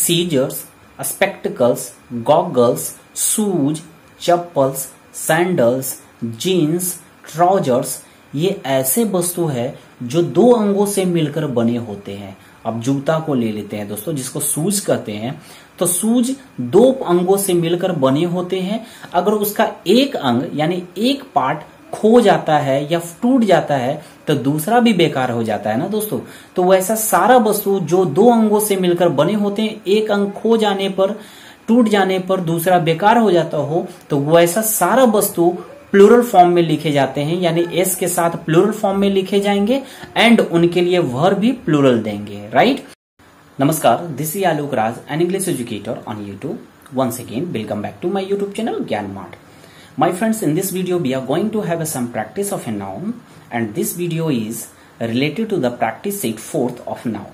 Seizures, spectacles, goggles, shoes, chappals, sandals, jeans, trousers, ये ऐसे वस्तु है जो दो अंगों से मिलकर बने होते हैं। अब जूता को ले लेते हैं दोस्तों, जिसको शूज कहते हैं। तो शूज दो अंगों से मिलकर बने होते हैं। अगर उसका एक अंग यानी एक पार्ट खो जाता है या टूट जाता है तो दूसरा भी बेकार हो जाता है ना दोस्तों। तो वैसा सारा वस्तु जो दो अंगों से मिलकर बने होते हैं, एक अंग खो जाने पर, टूट जाने पर दूसरा बेकार हो जाता हो, तो वैसा सारा वस्तु प्लूरल फॉर्म में लिखे जाते हैं, यानी एस के साथ प्लूरल फॉर्म में लिखे जाएंगे एंड उनके लिए वर्ब भी प्लूरल देंगे, राइट। नमस्कार, this is Alok Raj, an English educator on YouTube. Once again, welcome back to my YouTube channel Gyan Mart. My friends, in this video we are going to have some practice of a noun, and this video is related to the practice set 4th of noun.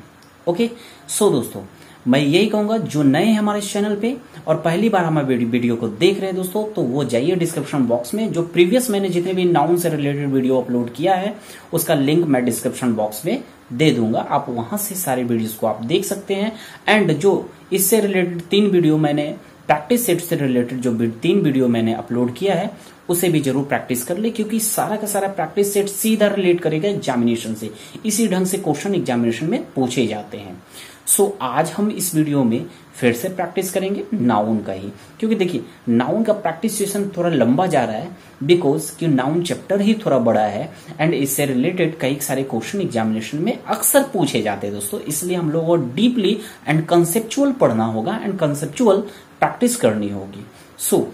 Okay, so दोस्तों मैं यही कहूंगा, जो नए हैं हमारे channel पे और पहली बार हमारे वीडियो को देख रहे हैं दोस्तों, तो वो जाइए डिस्क्रिप्शन बॉक्स में, जो प्रीवियस मैंने जितने भी नाउन से रिलेटेड वीडियो अपलोड किया है उसका लिंक मैं डिस्क्रिप्शन बॉक्स में दे दूंगा। आप वहां से सारे वीडियोस को आप देख सकते हैं। एंड जो इससे रिलेटेड 3 वीडियो मैंने प्रैक्टिस सेट से रिलेटेड जो 3 वीडियो मैंने अपलोड किया है उसे भी जरूर प्रैक्टिस कर ले, क्योंकि सारा का सारा प्रैक्टिस सेट सीधा रिलेट करेगा एग्जामिनेशन से। इसी ढंग से क्वेश्चन एग्जामिनेशन में पूछे जाते हैं। सो आज हम इस वीडियो में फिर से प्रैक्टिस करेंगे नाउन का ही, क्योंकि देखिए नाउन का प्रैक्टिस सेशन थोड़ा लंबा जा रहा है, बिकॉज कि नाउन चैप्टर ही थोड़ा बड़ा है एंड इससे रिलेटेड कई सारे क्वेश्चन एग्जामिनेशन में अक्सर पूछे जाते हैं दोस्तों। इसलिए हम लोगों को डीपली एंड कंसेप्चुअल पढ़ना होगा एंड कंसेप्चुअल प्रैक्टिस करनी होगी। सो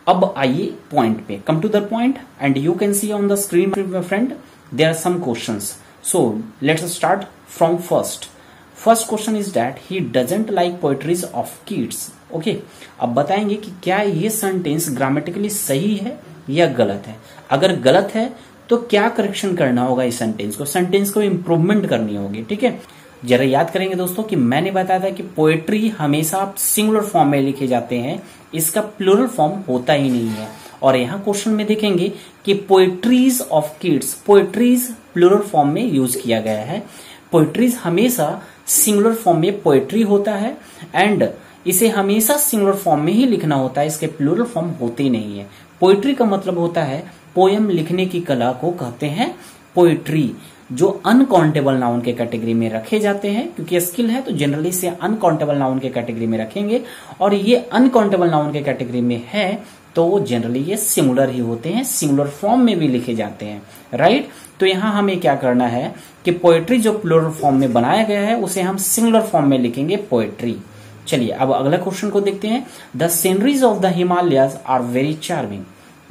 अब आइए पॉइंट पे, come to the point, and you can see on the screen friend there are some questions. So let's start from first question is that he doesn't like poetries of kids. Okay, अब बताएंगे कि क्या ये sentence grammatically सही है या गलत है। अगर गलत है तो क्या करेक्शन करना होगा इस सेंटेंस को इंप्रूवमेंट करनी होगी, ठीक है। जरा याद करेंगे दोस्तों कि मैंने बताया था कि पोएट्री हमेशा सिंगुलर फॉर्म में लिखे जाते हैं, इसका प्लूरल फॉर्म होता ही नहीं है। और यहाँ क्वेश्चन में देखेंगे कि poetries of kids, poetries plural form में यूज किया गया है। पोएट्रीज हमेशा सिंगुलर फॉर्म में पोएट्री होता है एंड इसे हमेशा सिंगुलर फॉर्म में ही लिखना होता है, इसके प्लूरल फॉर्म होते ही नहीं है। पोएट्री का मतलब होता है पोयम लिखने की कला को कहते हैं पोएट्री, जो अनकाउंटेबल नाउन के कैटेगरी में रखे जाते हैं। क्योंकि स्किल है तो जनरली इसे अनकाउंटेबल नाउन के कैटेगरी में रखेंगे, और ये अनकाउंटेबल नाउन के कैटेगरी में है तो जनरली ये सिंगुलर ही होते हैं, सिंगुलर फॉर्म में भी लिखे जाते हैं, राइट। तो यहाँ हमें क्या करना है कि पोएट्री जो प्लूरल फॉर्म में बनाया गया है उसे हम सिंगुलर फॉर्म में लिखेंगे पोएट्री। चलिए अब अगला क्वेश्चन को देखते हैं। The sceneries of the Himalayas are very charming.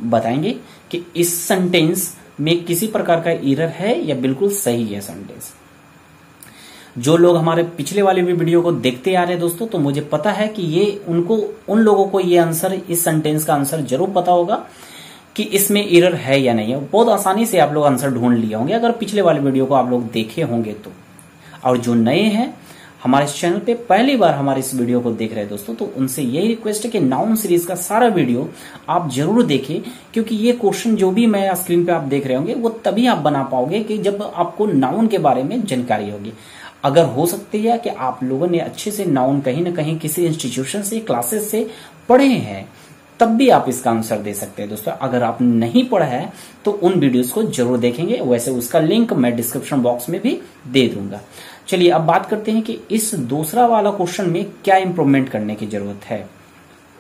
बताएंगे कि इस सेंटेंस में किसी प्रकार का एरर है या बिल्कुल सही है सेंटेंस। जो लोग हमारे पिछले वाले भी वीडियो को देखते आ रहे हैं दोस्तों, तो मुझे पता है कि ये उन लोगों को ये आंसर, इस सेंटेंस का आंसर जरूर पता होगा कि इसमें एरर है या नहीं है। बहुत आसानी से आप लोग आंसर ढूंढ लिए होंगे अगर पिछले वाले वीडियो को आप लोग देखे होंगे तो। और जो नए हैं हमारे चैनल पे पहली बार हमारे इस वीडियो को देख रहे हैं दोस्तों, तो उनसे यही रिक्वेस्ट है कि नाउन सीरीज का सारा वीडियो आप जरूर देखें, क्योंकि ये क्वेश्चन जो भी मैं स्क्रीन पे आप देख रहे होंगे वो तभी आप बना पाओगे कि जब आपको नाउन के बारे में जानकारी होगी। अगर हो सकती है कि आप लोगों ने अच्छे से नाउन कहीं ना कहीं किसी इंस्टीट्यूशन से, क्लासेस से पढ़े हैं, तब भी आप इसका आंसर दे सकते हैं दोस्तों। अगर आप नहीं पढ़ा है तो उन वीडियोस को जरूर देखेंगे, वैसे उसका लिंक मैं डिस्क्रिप्शन बॉक्स में भी दे दूंगा। चलिए अब बात करते हैं कि इस दूसरा वाला क्वेश्चन में क्या इंप्रूवमेंट करने की जरूरत है।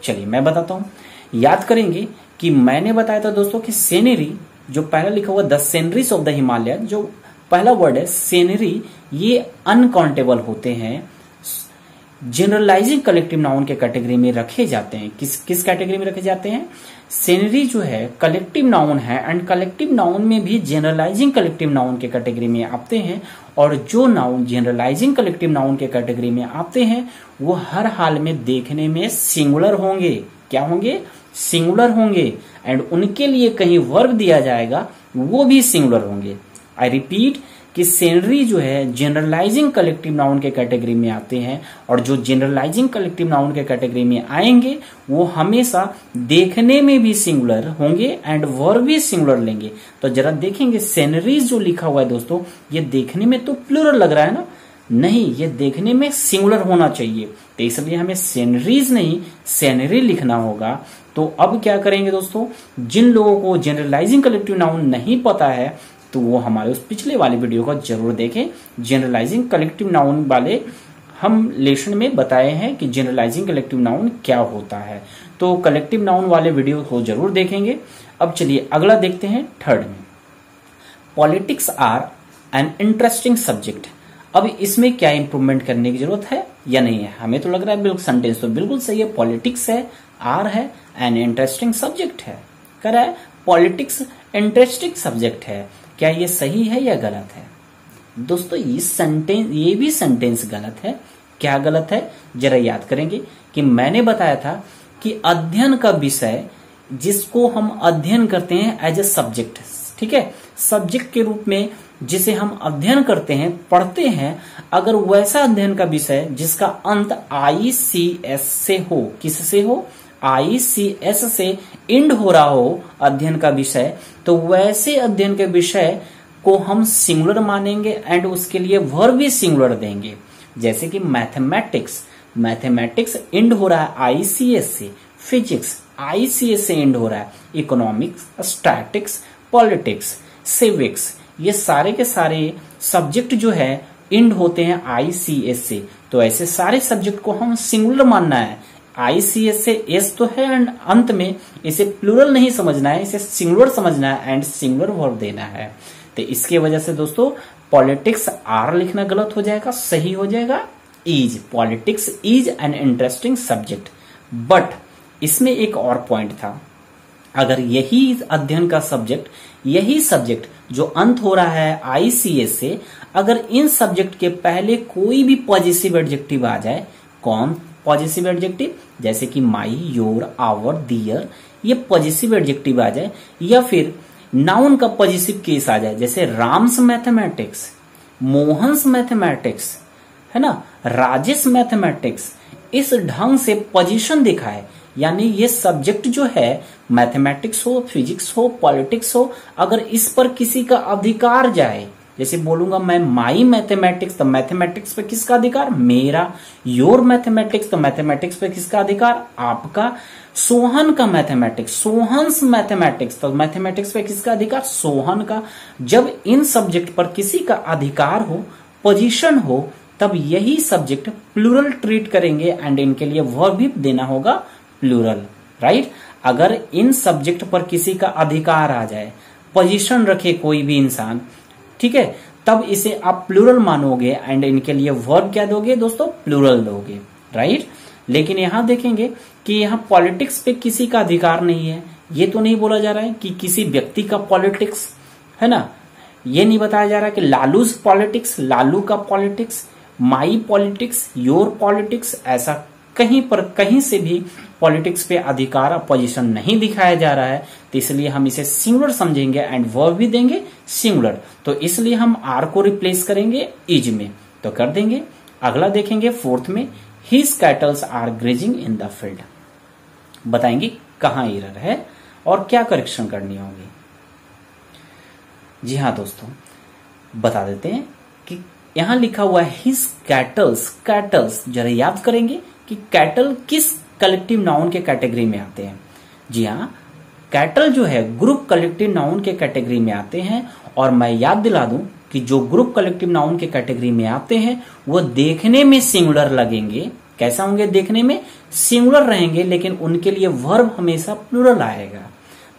चलिए मैं बताता हूं। याद करेंगे कि मैंने बताया था दोस्तों कि सीनरी, जो पहला लिखा हुआ the sceneries of the Himalaya, जो पहला वर्ड है सीनरी, ये अनकाउंटेबल होते हैं, जनरलाइजिंग कलेक्टिव नाउन के कैटेगरी में रखे जाते हैं। किस कैटेगरी में रखे जाते हैं? सीनरी जो है कलेक्टिव नाउन है एंड कलेक्टिव नाउन में भी जनरलाइजिंग कलेक्टिव नाउन के कैटेगरी में आते हैं। और जो नाउन जनरलाइजिंग कलेक्टिव नाउन के कैटेगरी में आते हैं वो हर हाल में देखने में सिंगुलर होंगे। क्या होंगे? सिंगुलर होंगे। एंड उनके लिए कहीं वर्ब दिया जाएगा वो भी सिंगुलर होंगे। आई रिपीट कि सीनरी जो है जनरलाइजिंग कलेक्टिव नाउन के कैटेगरी में आते हैं, और जो जनरलाइजिंग कलेक्टिव नाउन के कैटेगरी में आएंगे वो हमेशा देखने में भी सिंगुलर होंगे एंड वर्ब भी सिंगुलर लेंगे। तो जरा देखेंगे सीनरीज जो लिखा हुआ है दोस्तों, ये देखने में तो प्लूरल लग रहा है ना, नहीं, ये देखने में सिंगुलर होना चाहिए, तो इसलिए हमें सेनरीज नहीं सेनरी लिखना होगा। तो अब क्या करेंगे दोस्तों, जिन लोगों को जनरलाइजिंग कलेक्टिव नाउन नहीं पता है तो वो हमारे उस पिछले वाले वीडियो को जरूर देखें। जनरलाइजिंग कलेक्टिव नाउन वाले हम लेसन में बताए हैं कि जनरलाइजिंग कलेक्टिव नाउन क्या होता है, तो कलेक्टिव नाउन वाले वीडियो को जरूर देखेंगे। अब चलिए अगला देखते हैं, थर्ड में, politics are an interesting subject. अब इसमें क्या इंप्रूवमेंट करने की जरूरत है या नहीं है? हमें तो लग रहा है बिल्कुल सेंटेंस तो बिल्कुल सही है, पॉलिटिक्स है, आर है, एन इंटरेस्टिंग सब्जेक्ट है, कह रहा है पॉलिटिक्स इंटरेस्टिंग सब्जेक्ट है। क्या ये सही है या गलत है? दोस्तों ये भी सेंटेंस गलत है। क्या गलत है जरा याद करेंगे कि मैंने बताया था कि अध्ययन का विषय जिसको हम अध्ययन करते हैं एज ए सब्जेक्ट, ठीक है, सब्जेक्ट के रूप में जिसे हम अध्ययन करते हैं, पढ़ते हैं, अगर वैसा अध्ययन का विषय जिसका अंत ICS से हो, किससे हो? ICS से इंड हो रहा हो अध्ययन का विषय, तो वैसे अध्ययन के विषय को हम सिंगुलर मानेंगे एंड उसके लिए वर्ब भी सिंगुलर देंगे। जैसे कि मैथमेटिक्स, मैथमेटिक्स इंड हो रहा है ICS से, फिजिक्स ICS से इंड हो रहा है, इकोनॉमिक्स, स्टैटिक्स, पॉलिटिक्स, सिविक्स, ये सारे के सारे सब्जेक्ट जो है इंड होते हैं ICS से, तो ऐसे सारे सब्जेक्ट को हम सिंगुलर मानना है। ICS से एस तो है एंड अंत में इसे प्लूरल नहीं समझना है, इसे सिंगुलर समझना है एंड सिंगुलर वर्ब देना है। तो इसके वजह से दोस्तों पॉलिटिक्स आर लिखना गलत हो जाएगा, सही हो जाएगा is. Politics is an interesting subject. But इसमें एक और पॉइंट था, अगर यही अध्ययन का सब्जेक्ट, यही सब्जेक्ट जो अंत हो रहा है ICS से, अगर इन सब्जेक्ट के पहले कोई भी पॉजिटिव एडजेक्टिव आ जाए, कौन पॉजिटिव एडजेक्टिव? जैसे कि माई, योर, आवर, दियर, ये पॉजिटिव एडजेक्टिव आ जाए, या फिर नाउन का पॉजिटिव केस आ जाए, जैसे राम्स मैथमेटिक्स, मोहन्स मैथमेटिक्स, है ना, राजेश मैथमेटिक्स, इस ढंग से पोजीशन दिखाए, यानी ये सब्जेक्ट जो है मैथमेटिक्स हो, फिजिक्स हो, पॉलिटिक्स हो, अगर इस पर किसी का अधिकार जाए, जैसे बोलूंगा मैं माई मैथमेटिक्स, तो मैथमेटिक्स पे किसका अधिकार? मेरा। योर मैथमेटिक्स, तो मैथमेटिक्स पे किसका अधिकार? आपका। सोहन का मैथमेटिक्स, सोहन्स मैथमेटिक्स, तो मैथमेटिक्स पे किसका अधिकार? सोहन का। जब इन सब्जेक्ट पर किसी का अधिकार हो, पोजीशन हो, तब यही सब्जेक्ट प्लूरल ट्रीट करेंगे एंड इनके लिए वर्ब भी देना होगा प्लूरल, राइट। अगर इन सब्जेक्ट पर किसी का अधिकार आ जाए, पोजीशन रखे कोई भी इंसान, ठीक है, तब इसे आप प्लूरल मानोगे एंड इनके लिए वर्ब क्या दोगे दोस्तों? प्लूरल दोगे, राइट। लेकिन यहां देखेंगे कि यहां पॉलिटिक्स पे किसी का अधिकार नहीं है। ये तो नहीं बोला जा रहा है कि किसी व्यक्ति का पॉलिटिक्स, है ना, ये नहीं बताया जा रहा कि लालूज पॉलिटिक्स, लालू का politics, my politics, your politics, ऐसा कहीं पर कहीं से भी पॉलिटिक्स पे अधिकार अपोजिशन नहीं दिखाया जा रहा है। तो इसलिए हम इसे सिंगुलर समझेंगे एंड वर्ब भी देंगे सिंगुलर, तो इसलिए हम आर को रिप्लेस करेंगे इज में, तो कर देंगे। अगला देखेंगे फोर्थ में, his cattles are grazing in the field. बताएंगे कहां एरर है और क्या करेक्शन करनी होगी। जी हाँ दोस्तों, बता देते हैं कि यहां लिखा हुआ है हिज कैटल्स। कैटल्स जरा याद करेंगे कि कैटल किस कलेक्टिव नाउन के कैटेगरी में आते हैं। जी हाँ, कैटल जो है ग्रुप कलेक्टिव नाउन के कैटेगरी में आते हैं। और मैं याद दिला दूं कि जो ग्रुप कलेक्टिव नाउन के कैटेगरी में आते हैं वो देखने में सिंगुलर लगेंगे। कैसा होंगे? देखने में सिंगुलर रहेंगे, लेकिन उनके लिए वर्ब हमेशा प्लूरल आएगा।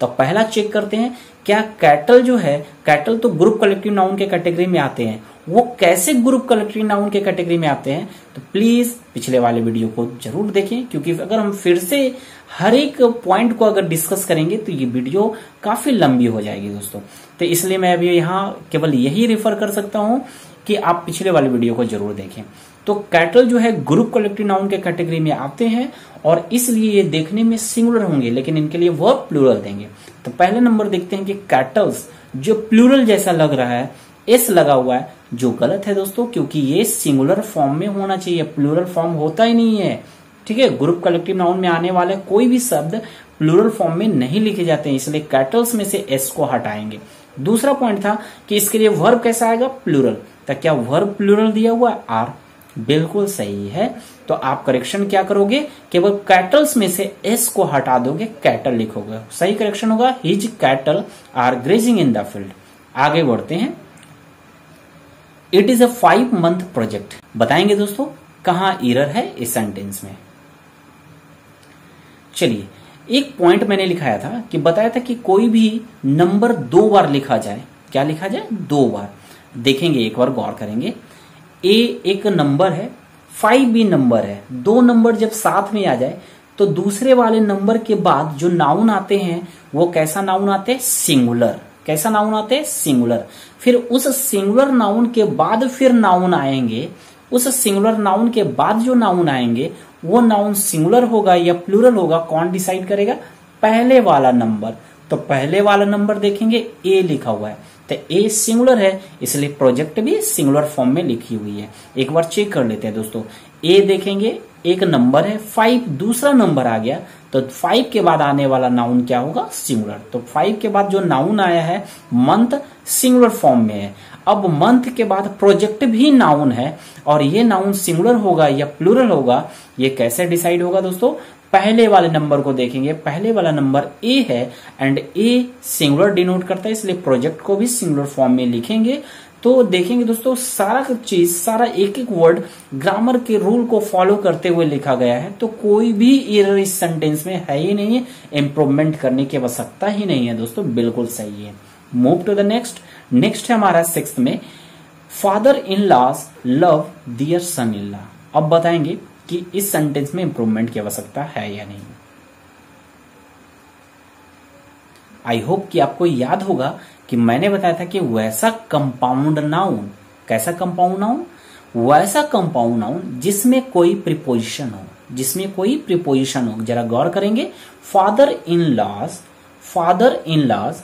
तो पहला चेक करते हैं, क्या कैटल जो है, कैटल तो ग्रुप कलेक्टिव नाउन के कैटेगरी में आते हैं, वो कैसे ग्रुप कलेक्टिव नाउन के कैटेगरी में आते हैं? तो प्लीज पिछले वाले वीडियो को जरूर देखें, क्योंकि अगर हम फिर से हर एक पॉइंट को अगर डिस्कस करेंगे तो ये वीडियो काफी लंबी हो जाएगी दोस्तों। तो इसलिए मैं अभी यहाँ केवल यही रेफर कर सकता हूँ कि आप पिछले वाले वीडियो को जरूर देखें। तो कैटल जो है ग्रुप कलेक्टिव नाउन के कैटेगरी में आते हैं और इसलिए ये देखने में सिंगुलर होंगे, लेकिन इनके लिए वर्ब प्लूरल देंगे। तो पहले नंबर देखते हैं कि कैटल्स जो प्लूरल जैसा लग रहा है, एस लगा हुआ है, जो गलत है दोस्तों, क्योंकि ये सिंगुलर फॉर्म में होना चाहिए, प्लूरल फॉर्म होता ही नहीं है। ठीक है, ग्रुप कलेक्टिव नाउन में आने वाले कोई भी शब्द प्लूरल फॉर्म में नहीं लिखे जाते हैं, इसलिए कैटल्स में से एस को हटाएंगे। दूसरा पॉइंट था कि इसके लिए वर्ब कैसा आएगा? प्लूरल। तो क्या वर्ब प्लूरल दिया हुआ है? आर, बिल्कुल सही है। तो आप करेक्शन क्या करोगे, केवल कैटल्स में से एस को हटा दोगे, कैटल लिखोगे। सही करेक्शन होगा his cattle are grazing in the field. आगे बढ़ते हैं। It is a 5 month project. बताएंगे दोस्तों कहां एरर है इस सेंटेंस में। चलिए, एक पॉइंट मैंने लिखाया था कि बताया था कि कोई भी नंबर 2 बार लिखा जाए। क्या लिखा जाए? 2 बार। देखेंगे, एक बार गौर करेंगे। ए एक नंबर है, 5 भी नंबर है। 2 नंबर जब साथ में आ जाए तो दूसरे वाले नंबर के बाद जो नाउन आते हैं वो कैसा नाउन आते हैं? सिंगुलर। कैसा नाउन आते हैं? सिंगुलर। फिर उस सिंगुलर नाउन के बाद फिर नाउन आएंगे। उस सिंगुलर नाउन के बाद जो नाउन आएंगे वो नाउन सिंगुलर होगा या प्लूरल होगा, कौन डिसाइड करेगा? पहले वाला नंबर। तो पहले वाला नंबर देखेंगे, ए लिखा हुआ है, तो ए सिंगुलर है, इसलिए प्रोजेक्ट भी सिंगुलर फॉर्म में लिखी हुई है। एक बार चेक कर लेते हैं दोस्तों। ए देखेंगे, एक नंबर है, 5 दूसरा नंबर आ गया, तो 5 के बाद आने वाला नाउन क्या होगा? सिंगुलर। तो 5 के बाद जो नाउन आया है मंथ, सिंगुलर फॉर्म में है। अब मंथ के बाद प्रोजेक्ट भी नाउन है, और ये नाउन सिंगुलर होगा या प्लूरल होगा, ये कैसे डिसाइड होगा दोस्तों? पहले वाले नंबर को देखेंगे, पहले वाला नंबर ए है एंड ए सिंगुलर डिनोट करता है, इसलिए प्रोजेक्ट को भी सिंगुलर फॉर्म में लिखेंगे। तो देखेंगे दोस्तों, सारा चीज, सारा एक एक वर्ड ग्रामर के रूल को फॉलो करते हुए लिखा गया है, तो कोई भी एरर इस सेंटेंस में है ही नहीं है। इंप्रूवमेंट करने की आवश्यकता ही नहीं है दोस्तों, बिल्कुल सही है। Move to the next. Next है हमारा 6th में, father in laws love dear son in law. अब बताएंगे कि इस सेंटेंस में इंप्रूवमेंट की आवश्यकता है या नहीं। आई होप कि आपको याद होगा कि मैंने बताया था कि वैसा कंपाउंड नाउन, कैसा कंपाउंड नाउन? वैसा कंपाउंड नाउन जिसमें कोई प्रीपोजिशन हो, जिसमें कोई प्रीपोजिशन हो। जरा गौर करेंगे, father in laws, father in laws,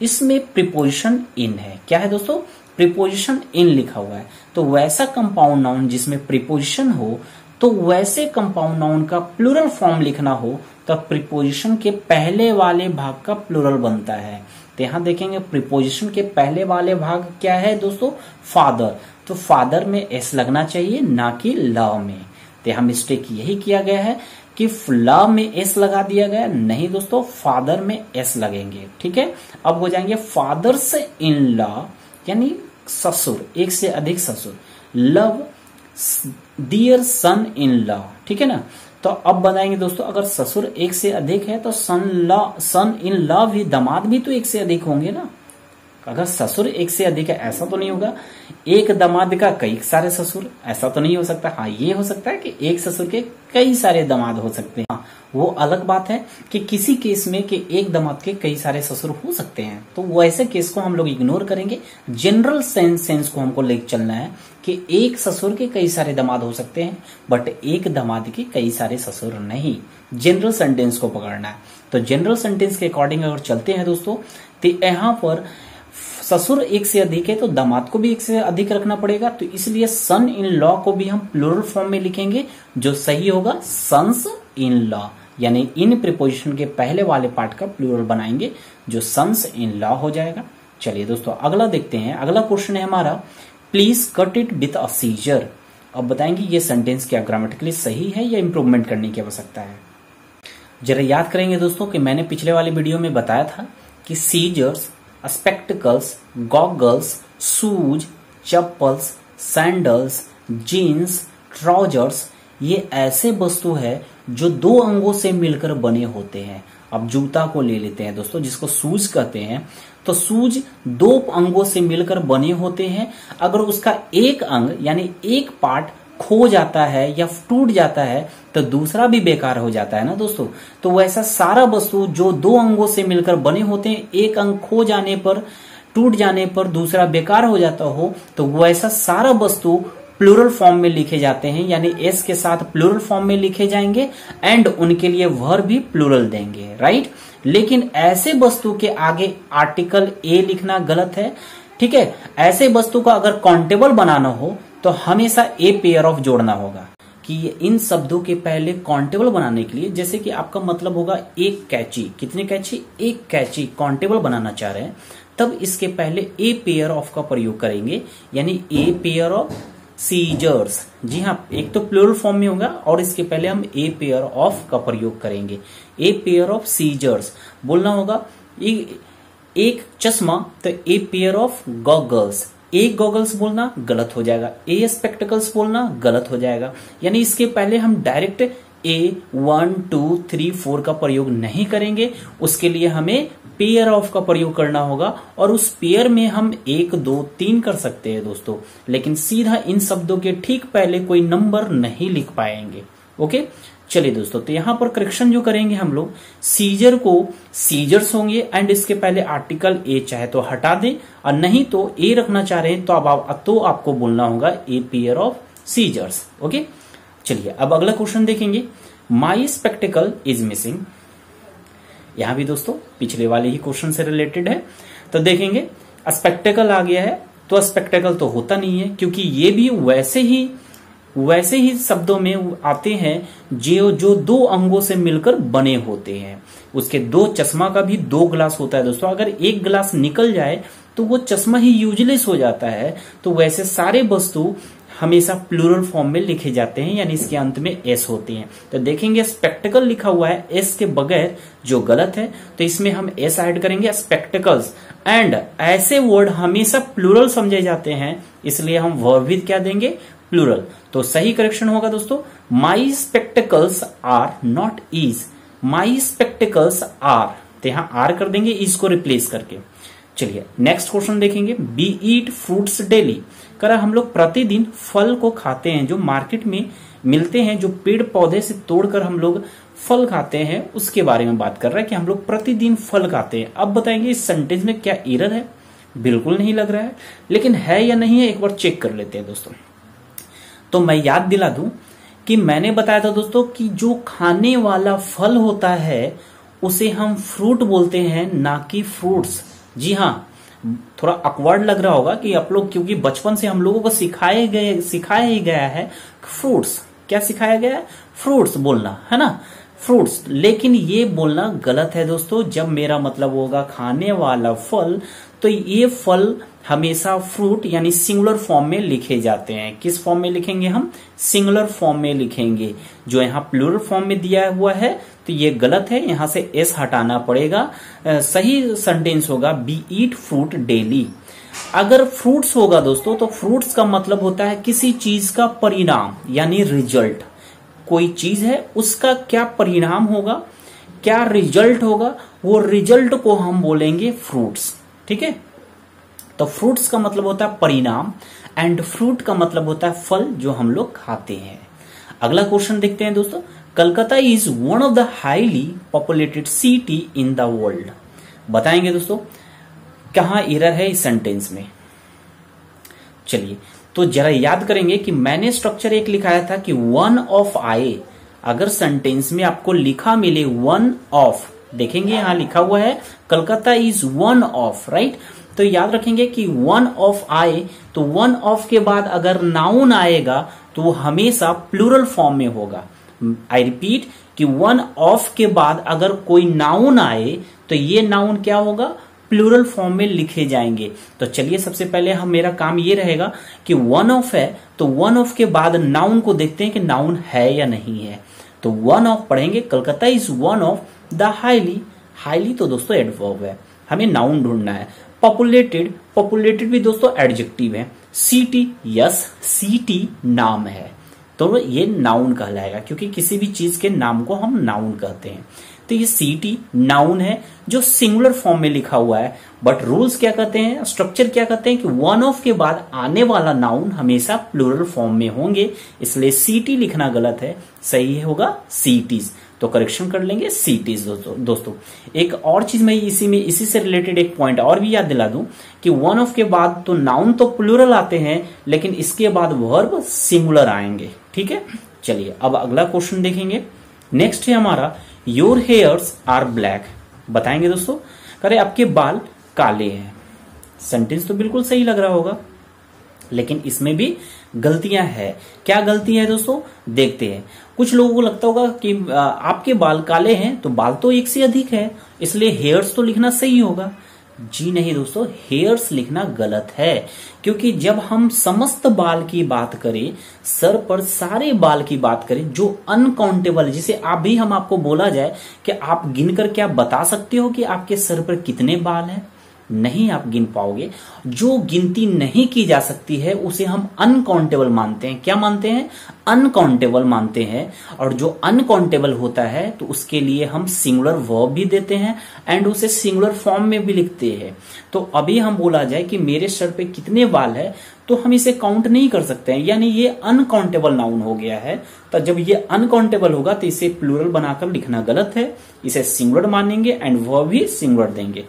इसमें प्रीपोजिशन इन है। क्या है दोस्तों? प्रीपोजिशन इन लिखा हुआ है। तो वैसा कंपाउंड नाउन जिसमें प्रीपोजिशन हो, तो वैसे कंपाउंड नाउन का प्लूरल फॉर्म लिखना हो तो प्रीपोजिशन के पहले वाले भाग का प्लूरल बनता है। तो यहां देखेंगे प्रीपोजिशन के पहले वाले भाग क्या है दोस्तों? फादर। तो फादर में एस लगना चाहिए, ना कि ल में। तो यहां मिस्टेक यही किया गया है कि ल में एस लगा दिया गया। नहीं दोस्तों, फादर में एस लगेंगे। ठीक है, अब हो जाएंगे फादर्स इन लॉ, यानी ससुर, एक से अधिक ससुर। Love dear son in law, ठीक है ना। तो अब बताएंगे दोस्तों, अगर ससुर एक से अधिक है तो सन इन लॉ भी, दामाद भी तो एक से अधिक होंगे ना। अगर ससुर एक से अधिक है ऐसा तो नहीं होगा, एक दामाद का कई सारे ससुर, ऐसा तो नहीं हो सकता। हाँ, ये हो सकता है कि एक ससुर के कई सारे दामाद हो सकते हैं। हाँ, वो अलग बात है कि किसी केस में कि एक दामाद के कई सारे ससुर हो सकते हैं, तो वो ऐसे केस को हम लोग इग्नोर करेंगे। जनरल सेंस को हमको लेकर चलना है कि एक ससुर के कई सारे दामाद हो सकते हैं, बट एक दामाद के कई सारे ससुर नहीं। जनरल सेंटेंस को पकड़ना है। तो जनरल सेंटेंस के अकॉर्डिंग अगर चलते हैं दोस्तों, तो यहाँ पर ससुर एक से अधिक है तो दामाद को भी एक से अधिक रखना पड़ेगा। तो इसलिए सन इन लॉ को भी हम प्लूरल फॉर्म में लिखेंगे, जो सही होगा सन्स इन लॉ, यानी इन प्रीपोजिशन के पहले वाले पार्ट का प्लूरल बनाएंगे, जो सन्स इन लॉ हो जाएगा। चलिए दोस्तों, अगला देखते हैं। अगला क्वेश्चन है हमारा, please cut it with a seizure. अब बताएंगे ये सेंटेंस क्या ग्रामेटिकली सही है या इंप्रूवमेंट करने की आवश्यकता है। जरा याद करेंगे दोस्तों कि मैंने पिछले वाले वीडियो में बताया था कि scissors, spectacles, goggles, shoes, chappals, sandals, jeans, trousers, ये ऐसे वस्तु है जो 2 अंगों से मिलकर बने होते हैं। अब जूता को ले लेते हैं दोस्तों, जिसको शूज कहते हैं। तो शूज 2 अंगों से मिलकर बने होते हैं। अगर उसका एक अंग यानी एक पार्ट खो जाता है या टूट जाता है तो दूसरा भी बेकार हो जाता है ना दोस्तों। तो वैसा सारा वस्तु जो 2 अंगों से मिलकर बने होते हैं, एक अंग खो जाने पर, टूट जाने पर दूसरा बेकार हो जाता हो, तो वैसा सारा वस्तु प्लूरल फॉर्म में लिखे जाते हैं, यानी एस के साथ प्लूरल फॉर्म में लिखे जाएंगे एंड उनके लिए वर्ब भी प्लूरल देंगे, राइट। लेकिन ऐसे वस्तु के आगे आर्टिकल ए लिखना गलत है, ठीक है। ऐसे वस्तु का अगर काउंटेबल बनाना हो तो हमेशा ए पेयर ऑफ जोड़ना होगा कि इन शब्दों के पहले काउंटेबल बनाने के लिए, जैसे कि आपका मतलब होगा एक कैची, कितने कैची? एक कैची काउंटेबल बनाना चाह रहे हैं, तब इसके पहले ए पेयर ऑफ का प्रयोग करेंगे, यानी ए पेयर ऑफ सीजर्स। जी हाँ, एक तो प्लूरल फॉर्म में होगा और इसके पहले हम ए पेयर ऑफ का प्रयोग करेंगे। ए पेयर ऑफ सीजर्स बोलना होगा। एक चश्मा तो ए pair of goggles. A goggles बोलना गलत हो जाएगा, ए स्पेक्टिकल्स बोलना गलत हो जाएगा। यानी इसके पहले हम डायरेक्ट ए 1 2 3 4 का प्रयोग नहीं करेंगे, उसके लिए हमें पेयर ऑफ का प्रयोग करना होगा और उस पेयर में हम 1 2 3 कर सकते हैं दोस्तों, लेकिन सीधा इन शब्दों के ठीक पहले कोई नंबर नहीं लिख पाएंगे। ओके, चलिए दोस्तों, तो यहां पर करेक्शन जो करेंगे हम लोग, सीजर को सीजर्स होंगे एंड इसके पहले आर्टिकल ए चाहे तो हटा दें और नहीं तो ए रखना चाह रहे हैं तो आपको बोलना होगा a pair of scissors. Okay, चलिए अब अगला क्वेश्चन देखेंगे। My spectacle is missing. यहां भी दोस्तों पिछले वाले ही क्वेश्चन से रिलेटेड है, तो देखेंगे स्पेक्टिकल आ गया है तो स्पेक्टिकल तो होता नहीं है, क्योंकि ये भी वैसे ही शब्दों में आते हैं जो दो अंगों से मिलकर बने होते हैं। उसके दो, चश्मा का भी 2 ग्लास होता है दोस्तों, अगर एक ग्लास निकल जाए तो वो चश्मा ही यूजलेस हो जाता है। तो वैसे सारे वस्तु हमेशा प्लूरल फॉर्म में लिखे जाते हैं, यानी इसके अंत में एस होते हैं। तो देखेंगे स्पेक्टिकल लिखा हुआ है एस के बगैर, जो गलत है, तो इसमें हम एस ऐड करेंगे, स्पेक्टिकल्स। एंड ऐसे वर्ड हमेशा प्लूरल समझे जाते हैं, इसलिए हम वर्ब भी क्या देंगे, प्लूरल। तो सही करेक्शन होगा दोस्तों, my spectacles are not is. My spectacles are, तो यहां आर कर देंगे इज को रिप्लेस करके। चलिए नेक्स्ट क्वेश्चन देखेंगे। Be eat fruits daily. करा हम लोग प्रतिदिन फल को खाते हैं, जो मार्केट में मिलते हैं, जो पेड़ पौधे से तोड़कर हम लोग फल खाते हैं, उसके बारे में बात कर रहा है कि हम लोग प्रतिदिन फल खाते हैं। अब बताएंगे इस सेंटेंस में क्या एरर है। बिल्कुल नहीं लग रहा है, लेकिन है या नहीं है एक बार चेक कर लेते हैं दोस्तों। तो मैं याद दिला दूं कि मैंने बताया था दोस्तों कि जो खाने वाला फल होता है उसे हम फ्रूट बोलते हैं, ना कि फ्रूट्स। जी हाँ, थोड़ा अकवर्ड लग रहा होगा कि आप लोग, क्योंकि बचपन से हम लोगों को सिखाया ही गया है फ्रूट्स। क्या सिखाया गया है? फ्रूट्स बोलना, है ना, फ्रूट्स। लेकिन ये बोलना गलत है दोस्तों। जब मेरा मतलब होगा खाने वाला फल, तो ये फल हमेशा फ्रूट यानी सिंगुलर फॉर्म में लिखे जाते हैं। किस फॉर्म में लिखेंगे हम? सिंगुलर फॉर्म में लिखेंगे। जो यहाँ प्लूरल फॉर्म में दिया हुआ है तो ये गलत है, यहां से एस हटाना पड़ेगा। सही सेंटेंस होगा बी ईट फ्रूट डेली। अगर फ्रूट्स होगा दोस्तों तो फ्रूट्स का मतलब होता है किसी चीज का परिणाम, यानी रिजल्ट। कोई चीज है उसका क्या परिणाम होगा, क्या रिजल्ट होगा, वो रिजल्ट को हम बोलेंगे फ्रूट्स। ठीक है, तो फ्रूट्स का मतलब होता है परिणाम एंड फ्रूट का मतलब होता है फल जो हम लोग खाते हैं। अगला क्वेश्चन देखते हैं दोस्तों। Calcutta is one of the highly populated city in the world. बताएंगे दोस्तों कहां एरर है इस सेंटेंस में। चलिए तो जरा याद करेंगे कि मैंने स्ट्रक्चर एक लिखाया था कि वन ऑफ आए। अगर सेंटेंस में आपको लिखा मिले वन ऑफ, देखेंगे यहां लिखा हुआ है Calcutta is one of, right. तो याद रखेंगे कि वन ऑफ आए, तो वन ऑफ के बाद अगर नाउन आएगा तो वो हमेशा प्लूरल फॉर्म में होगा। आई रिपीट कि वन ऑफ के बाद अगर कोई नाउन आए तो ये नाउन क्या होगा, प्लूरल फॉर्म में लिखे जाएंगे। तो चलिए सबसे पहले हम, मेरा काम ये रहेगा कि वन ऑफ है तो वन ऑफ के बाद नाउन को देखते हैं कि नाउन है या नहीं है। तो वन ऑफ पढ़ेंगे, Calcutta is one of the highly. Highly तो दोस्तों एडवर्ब है, हमें नाउन ढूंढना है। पॉपुलेटेड, पॉपुलेटेड भी दोस्तों एडजेक्टिव है। सिटी, यस सिटी नाम है तो ये नाउन कहलाएगा, क्योंकि किसी भी चीज के नाम को हम नाउन कहते हैं। तो ये सिटी नाउन है जो सिंगुलर फॉर्म में लिखा हुआ है। बट रूल्स क्या कहते हैं, स्ट्रक्चर क्या कहते हैं कि वन ऑफ के बाद आने वाला नाउन हमेशा प्लूरल फॉर्म में होंगे, इसलिए सिटी लिखना गलत है, सही होगा सिटीज। तो करेक्शन कर लेंगे सिटीज दोस्तों। एक और चीज मैं इसी से रिलेटेड एक पॉइंट और भी याद दिला दूं कि वन ऑफ के बाद तो नाउन तो प्लूरल आते हैं, लेकिन इसके बाद वर्ब सिंगुलर आएंगे। ठीक है, चलिए अब अगला क्वेश्चन देखेंगे। नेक्स्ट है हमारा योर हेयर्स आर ब्लैक। बताएंगे दोस्तों, करे आपके बाल काले हैं। सेंटेंस तो बिल्कुल सही लग रहा होगा, लेकिन इसमें भी गलतियां हैं। क्या गलती है दोस्तों, देखते हैं। कुछ लोगों को लगता होगा कि आपके बाल काले हैं तो बाल तो एक से अधिक है, इसलिए हेयर्स तो लिखना सही होगा। जी नहीं दोस्तों, हेयर्स लिखना गलत है, क्योंकि जब हम समस्त बाल की बात करें, सर पर सारे बाल की बात करें जो अनकाउंटेबल, जिसे अभी हम आपको बोला जाए कि आप गिनकर क्या बता सकते हो कि आपके सर पर कितने बाल हैं, नहीं आप गिन पाओगे। जो गिनती नहीं की जा सकती है उसे हम अनकाउंटेबल मानते हैं। क्या मानते हैं? अनकाउंटेबल मानते हैं। और जो अनकाउंटेबल होता है तो उसके लिए हम सिंगुलर वर्ब भी देते हैं एंड उसे सिंगुलर फॉर्म में भी लिखते हैं। तो अभी हम बोला जाए कि मेरे सर पे कितने बाल है, तो हम इसे काउंट नहीं कर सकते हैं, यानी ये अनकाउंटेबल नाउन हो गया है। तो जब ये अनकाउंटेबल होगा तो इसे प्लूरल बनाकर लिखना गलत है, इसे सिंगुलर मानेंगे एंड वर्ब भी सिंगुलर देंगे।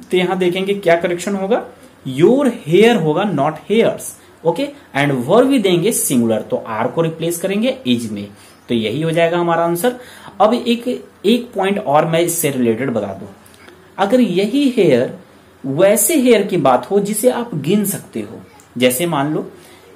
तो यहां देखेंगे क्या करेक्शन होगा, योर हेयर होगा, not hairs. Okay, and verb भी देंगे सिंगुलर, तो आर को रिप्लेस करेंगे इज में। तो यही हो जाएगा हमारा आंसर। अब एक पॉइंट और मैं इससे रिलेटेड बता दूं, अगर यही हेयर वैसे हेयर की बात हो जिसे आप गिन सकते हो, जैसे मान लो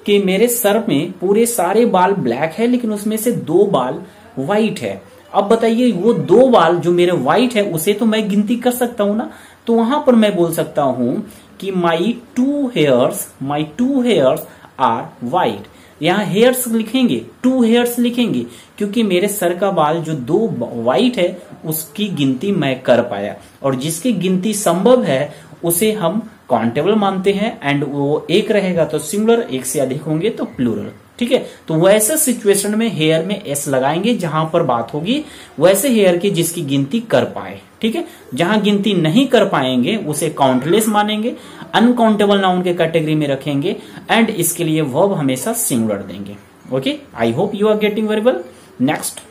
कि मेरे सर में पूरे सारे बाल ब्लैक है लेकिन उसमें से 2 बाल व्हाइट है। अब बताइए वो 2 बाल जो मेरे व्हाइट है उसे तो मैं गिनती कर सकता हूं ना, तो वहां पर मैं बोल सकता हूं कि माई टू हेयर्स आर व्हाइट। यहां हेयर्स लिखेंगे, 2 हेयर्स लिखेंगे, क्योंकि मेरे सर का बाल जो 2 व्हाइट है उसकी गिनती मैं कर पाया, और जिसकी गिनती संभव है उसे हम काउंटेबल मानते हैं एंड वो एक रहेगा तो सिंगुलर, एक से अधिक होंगे तो प्लूरल। ठीक है, तो वैसे सिचुएशन में हेयर में एस लगाएंगे जहां पर बात होगी वैसे हेयर की जिसकी गिनती कर पाए। ठीक है, जहां गिनती नहीं कर पाएंगे उसे काउंटलेस मानेंगे, अनकाउंटेबल नाउन के कैटेगरी में रखेंगे एंड इसके लिए वर्ब हमेशा सिंगुलर देंगे। Okay, I hope you are getting very well. Next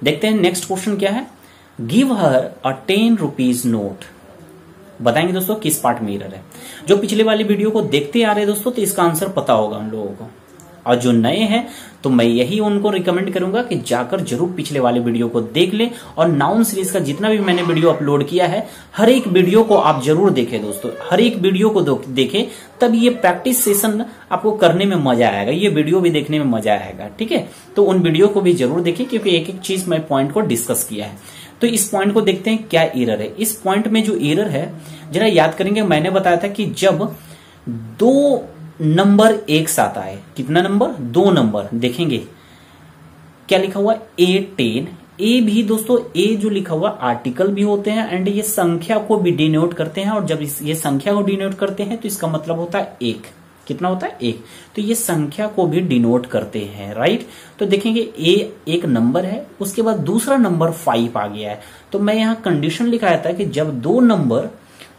देखते हैं, नेक्स्ट क्वेश्चन क्या है, give her a 10 rupees note. बताएंगे दोस्तों किस पार्ट में एरर है। जो पिछले वाली वीडियो को देखते आ रहे हैं दोस्तों तो इसका आंसर पता होगा उन लोगों को, और जो नए हैं तो मैं यही उनको रिकमेंड करूंगा कि जाकर जरूर पिछले वाले वीडियो को देख लें, और नाउन सीरीज का जितना भी मैंने वीडियो अपलोड किया है हर एक वीडियो को आप जरूर देखें दोस्तों, हर एक वीडियो को देखें, तब ये प्रैक्टिस सेशन आपको करने में मजा आएगा, ये वीडियो भी देखने में मजा आएगा। ठीक है, तो उन वीडियो को भी जरूर देखें क्योंकि एक एक चीज मैं पॉइंट को डिस्कस किया है। तो इस पॉइंट को देखते हैं क्या एरर है। इस पॉइंट में जो एरर है जरा याद करेंगे, मैंने बताया था कि जब 2 नंबर एक साथ आए, कितना नंबर, 2 नंबर, देखेंगे क्या लिखा हुआ A10। ए भी दोस्तों, ए जो लिखा हुआ आर्टिकल भी होते हैं एंड ये संख्या को भी डिनोट करते हैं, और जब ये संख्या को डिनोट करते हैं तो इसका मतलब होता है 1। कितना होता है, 1। तो ये संख्या को भी डिनोट करते हैं, राइट। तो देखेंगे ए एक नंबर है, उसके बाद दूसरा नंबर 5 आ गया है, तो मैं यहाँ कंडीशन लिखाया था कि जब 2 नंबर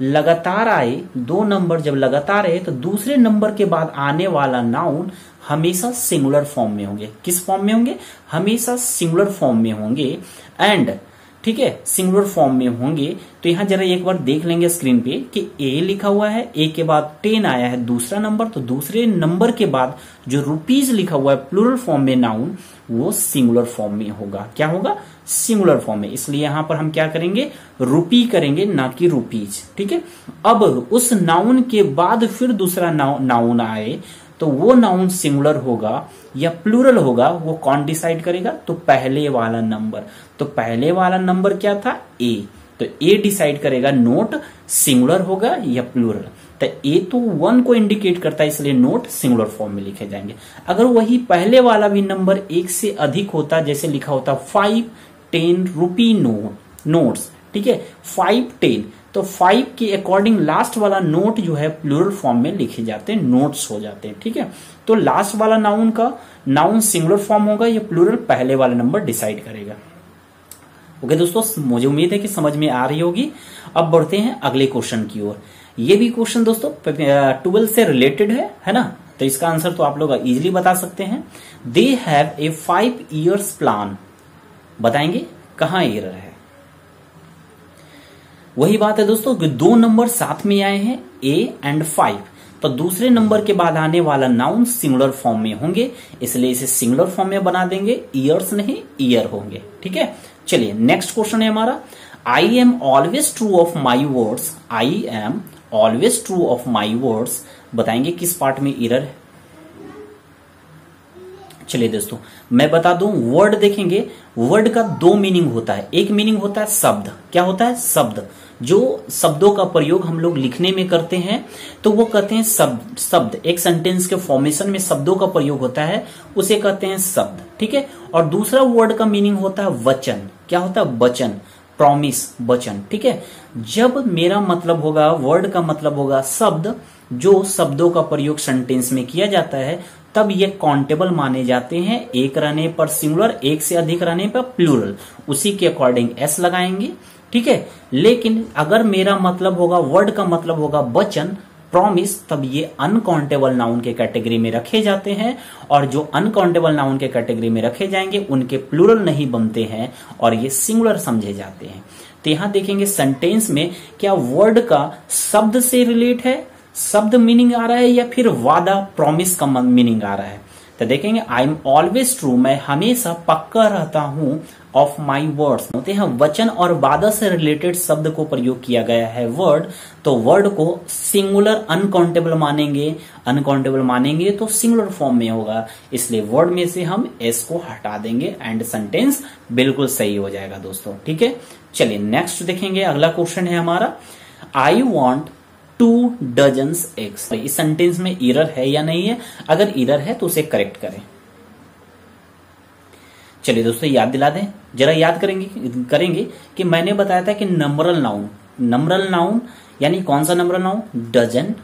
लगातार आए, 2 नंबर जब लगातार आए तो दूसरे नंबर के बाद आने वाला नाउन हमेशा सिंगुलर फॉर्म में होंगे। किस फॉर्म में होंगे, हमेशा सिंगुलर फॉर्म में होंगे एंड ठीक है, सिंगुलर फॉर्म में होंगे। तो यहां जरा एक बार देख लेंगे स्क्रीन पे कि ए लिखा हुआ है, ए के बाद 10 आया है दूसरा नंबर, तो दूसरे नंबर के बाद जो रुपीज लिखा हुआ है प्लूरल फॉर्म में नाउन, वो सिंगुलर फॉर्म में होगा। क्या होगा, सिंगुलर फॉर्म में, इसलिए यहां पर हम क्या करेंगे, रुपी करेंगे ना कि रुपीज। ठीक है, अब उस नाउन के बाद फिर दूसरा नाउन आए तो वो नाउन सिंगुलर होगा या प्लूरल होगा, वो कौन डिसाइड करेगा, तो पहले वाला नंबर। तो पहले वाला नंबर क्या था, ए, तो ए डिसाइड करेगा नोट सिंगुलर होगा या प्लूरल। तो ए तो 1 को इंडिकेट करता है, इसलिए नोट सिंगुलर फॉर्म में लिखे जाएंगे। अगर वही पहले वाला भी नंबर 1 से अधिक होता, जैसे लिखा होता 5-10 रुपी नोट्स, ठीक है, 5-10, तो 5 के अकॉर्डिंग लास्ट वाला नोट जो है प्लूरल फॉर्म में लिखे जाते हैं, नोट्स हो जाते हैं। ठीक है, तो लास्ट वाला नाउन का नाउन सिंगुलर फॉर्म होगा या प्लूरल, पहले वाला नंबर डिसाइड करेगा। ओके दोस्तों, मुझे उम्मीद है कि समझ में आ रही होगी। अब बढ़ते हैं अगले क्वेश्चन की ओर। ये भी क्वेश्चन दोस्तों 12 से रिलेटेड है ना, तो इसका आंसर तो आप लोग इजीली बता सकते हैं। They have a 5 years plan. बताएंगे कहां एरर है। वही बात है दोस्तों कि 2 नंबर साथ में आए हैं, ए एंड 5, तो दूसरे नंबर के बाद आने वाला नाउन सिंगुलर फॉर्म में होंगे, इसलिए इसे सिंगुलर फॉर्म में बना देंगे, ईयर्स नहीं ईयर होंगे। ठीक है, चलिए नेक्स्ट क्वेश्चन है हमारा, I am always true of my words. I am always true of my words, बताएंगे किस पार्ट में एरर है। चलिए दोस्तों मैं बता दूं, वर्ड देखेंगे, वर्ड का 2 मीनिंग होता है। एक मीनिंग होता है शब्द, क्या होता है, शब्द, जो शब्दों का प्रयोग हम लोग लिखने में करते हैं तो वो कहते हैं शब्द एक सेंटेंस के फॉर्मेशन में शब्दों का प्रयोग होता है, उसे कहते हैं शब्द। ठीक है, और दूसरा वर्ड का मीनिंग होता है वचन। क्या होता है? वचन, प्रॉमिस, वचन। ठीक है, जब मेरा मतलब होगा, वर्ड का मतलब होगा शब्द, जो शब्दों का प्रयोग सेंटेंस में किया जाता है, तब ये काउंटेबल माने जाते हैं। एक रहने पर सिंगुलर, एक से अधिक रहने पर प्लूरल, उसी के अकॉर्डिंग एस लगाएंगे। ठीक है, लेकिन अगर मेरा मतलब होगा, वर्ड का मतलब होगा वचन, प्रॉमिस, तब ये अनकाउंटेबल नाउन के कैटेगरी में रखे जाते हैं, और जो अनकाउंटेबल नाउन के कैटेगरी में रखे जाएंगे उनके प्लूरल नहीं बनते हैं और ये सिंगुलर समझे जाते हैं। तो यहां देखेंगे सेंटेंस में क्या वर्ड का शब्द से रिलेट है, शब्द मीनिंग आ रहा है, या फिर वादा, प्रॉमिस का मीनिंग आ रहा है। तो देखेंगे आई एम ऑलवेज ट्रू, मैं हमेशा पक्का रहता हूं, ऑफ माई वर्ड्स होते हैं वचन और वादा से रिलेटेड शब्द को प्रयोग किया गया है वर्ड, तो वर्ड को सिंगुलर अनकाउंटेबल मानेंगे, अनकाउंटेबल मानेंगे तो सिंगुलर फॉर्म में होगा, इसलिए वर्ड में से हम एस को हटा देंगे एंड सेंटेंस बिल्कुल सही हो जाएगा दोस्तों। ठीक है, चलिए नेक्स्ट देखेंगे, अगला क्वेश्चन है हमारा, आई वॉन्ट 2 डजन्स एग्स। इस सेंटेंस में एरर है या नहीं है? अगर एरर है तो उसे करेक्ट करें। चलिए दोस्तों याद दिला दें, जरा याद करेंगे कि मैंने बताया था कि नंबरल नाउन यानी कौन सा numeral noun? Dozen,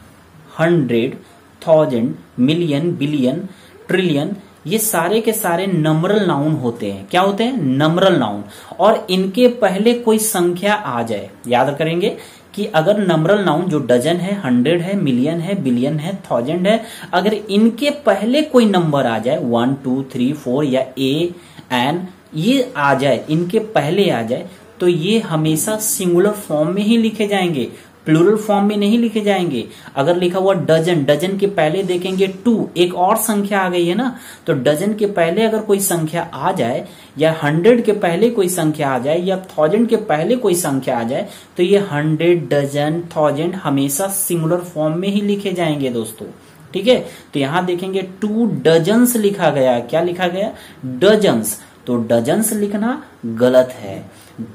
100, 1000, million, billion, trillion, ये सारे के सारे नंबरल नाउन होते हैं। क्या होते हैं? Numeral noun. और इनके पहले कोई संख्या आ जाए, याद करेंगे कि अगर नंबरल नाउन जो डजन है, 100 है, मिलियन है, बिलियन है, 1000 है, अगर इनके पहले कोई नंबर आ जाए, 1 2 3 4 या ए एन, ये आ जाए, इनके पहले आ जाए, तो ये हमेशा सिंगुलर फॉर्म में ही लिखे जाएंगे, प्लूरल फॉर्म में नहीं लिखे जाएंगे। अगर लिखा हुआ डजन, डजन के पहले देखेंगे 2, एक और संख्या आ गई है ना, तो डजन के पहले अगर कोई संख्या आ जाए, या 100 के पहले कोई संख्या आ जाए, या 1000 के पहले कोई संख्या आ जाए, तो ये 100, डजन, 1000 हमेशा सिंगुलर फॉर्म में ही लिखे जाएंगे दोस्तों। ठीक है, तो यहां देखेंगे 2 डजन्स लिखा गया। क्या लिखा गया? डजन्स। तो डजन्स लिखना गलत है,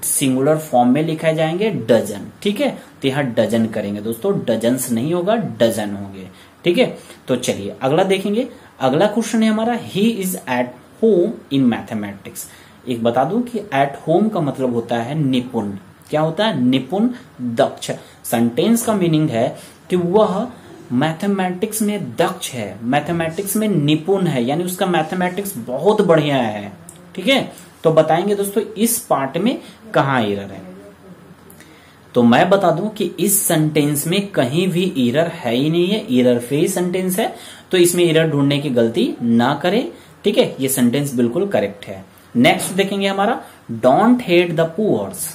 सिंगुलर फॉर्म में लिखा जाएंगे डजन। ठीक है, तो यहां डजन करेंगे दोस्तों, डजन्स नहीं होगा, डजन होंगे। ठीक है, तो चलिए अगला देखेंगे। अगला क्वेश्चन है हमारा, he is at home in mathematics. एक बता दूं कि एट होम का मतलब होता है निपुण। क्या होता है? निपुण, दक्ष। सेंटेंस का मीनिंग है कि वह मैथमेटिक्स में दक्ष है, मैथमेटिक्स में निपुण है, यानी उसका मैथमेटिक्स बहुत बढ़िया है। ठीक है, तो बताएंगे दोस्तों इस पार्ट में कहां एरर है। तो मैं बता दूं कि इस सेंटेंस में कहीं भी एरर है ही नहीं है, एरर फ्री सेंटेंस है, तो इसमें एरर ढूंढने की गलती ना करें। ठीक है, ये सेंटेंस बिल्कुल करेक्ट है। नेक्स्ट देखेंगे हमारा, डोंट हेट द पुअर्स।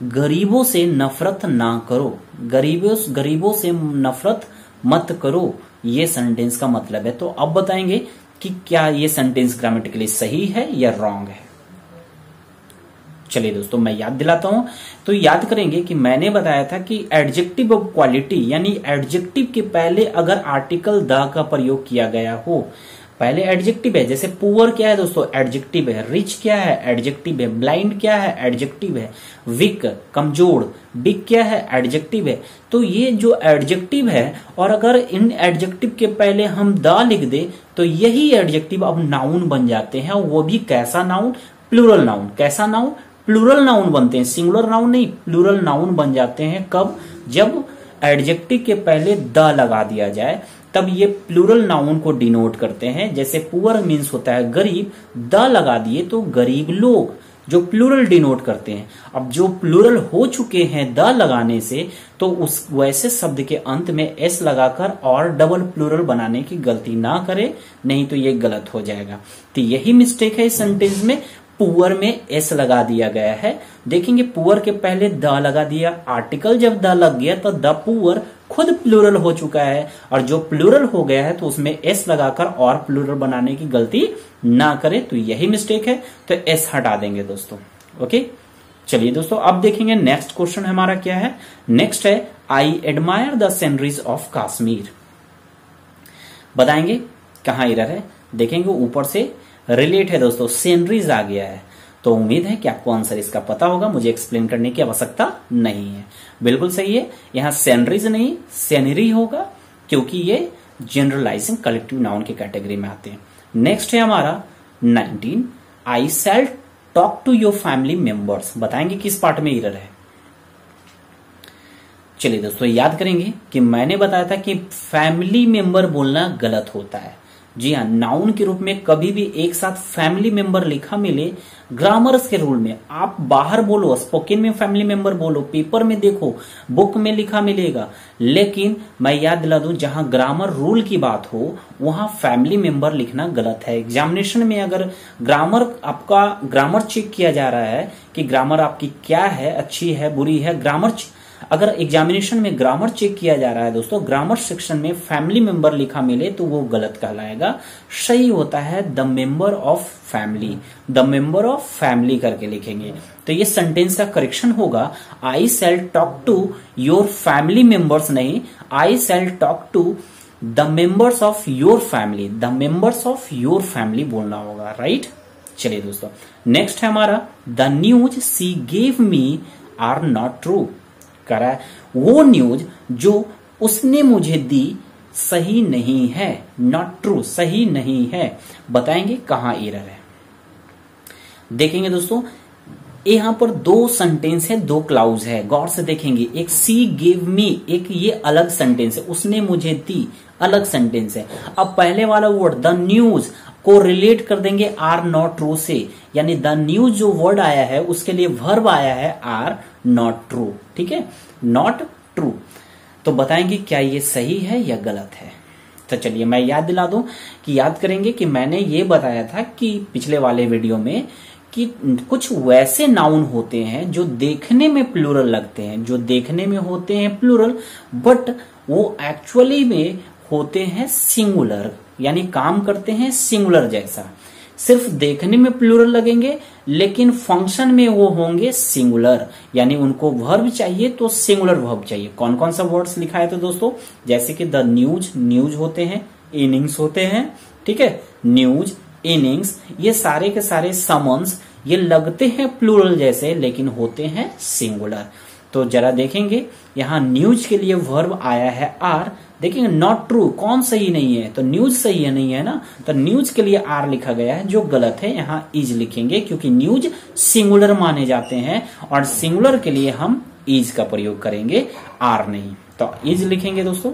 गरीबों से नफरत ना करो, गरीबों से नफरत मत करो, ये सेंटेंस का मतलब है। तो अब बताएंगे कि क्या ये सेंटेंस ग्रामेटिकली सही है या रॉन्ग है। चलिए दोस्तों मैं याद दिलाता हूं। तो याद करेंगे कि मैंने बताया था कि एडजेक्टिव ऑफ क्वालिटी, यानी एडजेक्टिव के पहले अगर आर्टिकल द का प्रयोग किया गया हो, पहले एडजेक्टिव है, जैसे पुअर क्या है दोस्तों? एडजेक्टिव है। रिच क्या है? एडजेक्टिव है। ब्लाइंड क्या है? एडजेक्टिव है। वीक, कमजोर, बिग क्या है? एडजेक्टिव है। तो ये जो एडजेक्टिव है, और अगर इन एडजेक्टिव के पहले हम द लिख दे, तो यही एडजेक्टिव अब नाउन बन जाते हैं, और वो भी कैसा नाउन? Plural noun. कैसा नाउन? प्लूरल नाउन बनते हैं, सिंगुलर नाउन नहीं, प्लूरल नाउन बन जाते हैं। कब? जब एडजेक्टिव के पहले द लगा दिया जाए, तब ये प्लूरल नाउन को डिनोट करते हैं। जैसे पुअर मीन्स होता है गरीब, द लगा दिए तो गरीब लोग, जो प्लूरल डिनोट करते हैं। अब जो प्लूरल हो चुके हैं द लगाने से, तो उस वैसे शब्द के अंत में एस लगाकर और डबल प्लूरल बनाने की गलती ना करें, नहीं तो ये गलत हो जाएगा। तो यही मिस्टेक है इस सेंटेंस में, पुअर में एस लगा दिया गया है। देखेंगे पुअर के पहले द लगा दिया, आर्टिकल जब द लग गया तो द पुअर खुद प्लूरल हो चुका है, और जो प्लूरल हो गया है तो उसमें एस लगाकर और प्लूरल बनाने की गलती ना करें। तो यही मिस्टेक है, तो एस हटा देंगे दोस्तों। ओके, चलिए दोस्तों अब देखेंगे नेक्स्ट क्वेश्चन हमारा क्या है। नेक्स्ट है, I admire the sceneries of Kashmir. बताएंगे कहां एरर है। देखेंगे ऊपर से रिलेट है दोस्तों, सीनरीज आ गया है, तो उम्मीद है कि आपको आंसर इसका पता होगा, मुझे एक्सप्लेन करने की आवश्यकता नहीं है। बिल्कुल सही है, यहां सैनरीज नहीं सैनरी होगा, क्योंकि ये जनरलाइजिंग कलेक्टिव नाउन की कैटेगरी में आते हैं। नेक्स्ट है हमारा 19, I shall talk to your family members. बताएंगे किस पार्ट में एरर है। चलिए दोस्तों याद करेंगे कि मैंने बताया था कि फैमिली मेंबर बोलना गलत होता है। जी हाँ, नाउन के रूप में कभी भी एक साथ फैमिली मेंबर लिखा मिले, ग्रामर्स के रूल में आप बाहर बोलो, स्पोकन में फैमिली मेंबर बोलो, पेपर में देखो, बुक में लिखा मिलेगा, लेकिन मैं याद दिला दूं जहां ग्रामर रूल की बात हो वहां फैमिली मेंबर लिखना गलत है। एग्जामिनेशन में अगर ग्रामर चेक किया जा रहा है कि ग्रामर आपकी क्या है, अच्छी है बुरी है, अगर एग्जामिनेशन में ग्रामर चेक किया जा रहा है दोस्तों, ग्रामर सेक्शन में फैमिली मेंबर लिखा मिले तो वो गलत कहलाएगा। सही होता है the member of family, the member of family करके लिखेंगे। तो ये सेंटेंस का करेक्शन होगा, I shall talk to your family members, नहीं I shall talk to the members of your family, the members of your family बोलना होगा। Right, चलिए दोस्तों नेक्स्ट है हमारा the news she gave me are not true. करा है वो न्यूज जो उसने मुझे दी सही नहीं है, नॉट ट्रू, सही नहीं है। बताएंगे कहां एरर है। देखेंगे दोस्तों यहां पर दो सेंटेंस है, दो क्लाउज है, गौर से देखेंगे। एक सी गिव मी, एक ये अलग सेंटेंस है, उसने मुझे दी अलग सेंटेंस है। अब पहले वाला वर्ड द न्यूज को रिलेट कर देंगे आर नॉट ट्रू से, यानी द न्यूज जो वर्ड आया है उसके लिए वर्ब आया है आर नॉट ट्रू। ठीक है, नॉट ट्रू। तो बताएंगे क्या ये सही है या गलत है। तो चलिए मैं याद दिला दूं कि याद करेंगे कि मैंने ये बताया था कि पिछले वाले वीडियो में कि कुछ वैसे नाउन होते हैं जो देखने में प्लूरल लगते हैं, जो देखने में होते हैं प्लूरल बट वो एक्चुअली में होते हैं सिंगुलर, यानी काम करते हैं सिंगुलर जैसा। सिर्फ देखने में प्लूरल लगेंगे लेकिन फंक्शन में वो होंगे सिंगुलर, यानी उनको वर्ब चाहिए तो सिंगुलर वर्ब चाहिए। कौन कौन सा वर्ड्स लिखा है तो दोस्तों, जैसे कि द न्यूज, न्यूज होते हैं, इनिंग्स होते हैं, ठीक है, न्यूज इनिंग्स, ये सारे के सारे समन्स ये लगते हैं प्लूरल जैसे लेकिन होते हैं सिंगुलर। तो जरा देखेंगे यहाँ न्यूज के लिए वर्ब आया है आर, देखेंगे नॉट ट्रू, कौन सही नहीं है तो न्यूज सही है, नहीं है ना, तो न्यूज के लिए आर लिखा गया है जो गलत है। यहाँ इज लिखेंगे क्योंकि न्यूज सिंगुलर माने जाते हैं और सिंगुलर के लिए हम इज का प्रयोग करेंगे, आर नहीं। तो इज लिखेंगे दोस्तों।